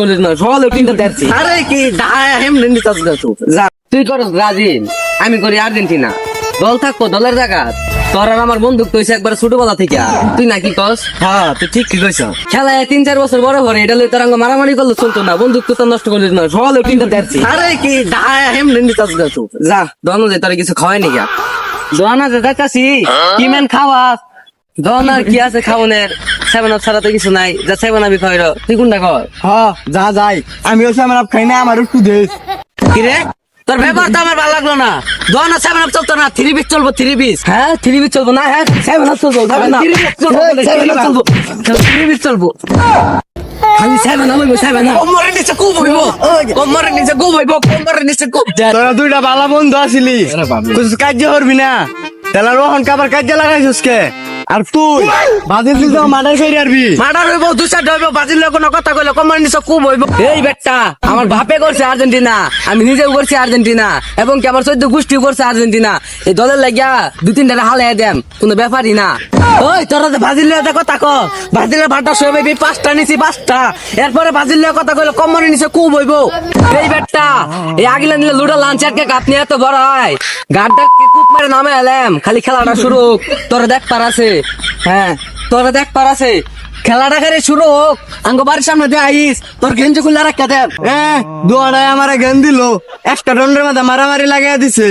করিস না সকালে তিনটা দেখছি আরে কি এমনি নিতাস গেছো যা তুই করস ব্রাজিল আমি করি আর্জেন্টিনা দল থাকবো দলের জায়গা তোর আর আমার বন্ধুক কইছে একবার ছোটবেলা থেকে তুই নাকি কস হ্যাঁ তুই ঠিক কি কইছ খেলায় 3-4 বছর বড় ভরে এটা লই তোর মারামারি করলে চলতো না বন্ধুক তো নষ্ট করিস না সকালে তিনটা দেখছি আরে কি এমনি নিতাস গেছো যা দোনো যে তোর কিছু খাওয়াই নি গা দোয়ানা যে যাইতাছি কি মেন খাওয়াস দোয়ানার কি আছে খাওনের 7 আপ ছাড়া তো কিছু নাই যা 7 আপই খাওয়াই তুই কোনটা কর হ্যাঁ যা যাই আমি ওই আমার খাই না আমার একটু দেশ কি রে তোর ব্যাপার তো আমার ভালো লাগলো না দোয়ানা 7 আপ চলতো না 3 পিস চলবো 3 পিস হ্যাঁ 3 পিস চলবো না হ্যাঁ 7 আপ চলবো 7 আপ চলবো 3 পিস চলবো খালি 7 আপ হইবো 7 আপ কোমরের নিচে কুব হইবো কোমরের নিচে কুব হইবো কোমরের নিচে কুব তোরা দুইটা বালা বন্ধু আসিলি কিছু কার্য করবি না তাহলে রোহন কাবার কার্য লাগাইছিস কে আর তুই বাদে তুই তো মার্ডার করে আরবি মার্ডার হইব দুসার হইব বাজিল কোনো কথা কইলে কোমরের নিচে কুব হইব এই বেটা আমার বাপে করছে আর্জেন্টিনা আমি নিজেও করছি আর্জেন্টিনা এবং কি আমার 14 গোষ্ঠী করছে আর্জেন্টিনা এই দলের লাগিয়া 2-3টা হালাই দেন কোনো ব্যাপারই না ওই তোরা যে বাজিলের কথা ক বাজিলের ভাটা সবাই 5টা নিছি 5টা এরপরে বাজিলের কথা কইলে কোমরের নিচে কুব হইব এই বেটা এই আগিলা নিলে লুডো লাঞ্চার কে গাত নিয়ে এত বড় হয় গাড্ডা কুপ মারে নামে এলাম খালি খেলাটা শুরু তোরা দেখ পারাছে হ্যাঁ তোরা দেখ পারাছে খেলাটা করে শুরু হোক আঙ্গ বাড়ির সামনে দিয়ে আইস তোর গেঞ্জি খুলে রাখা দেন দুয়ারায় আমার জ্ঞান দিল একটা দণ্ডের মধ্যে মারামারি লাগাই দিছে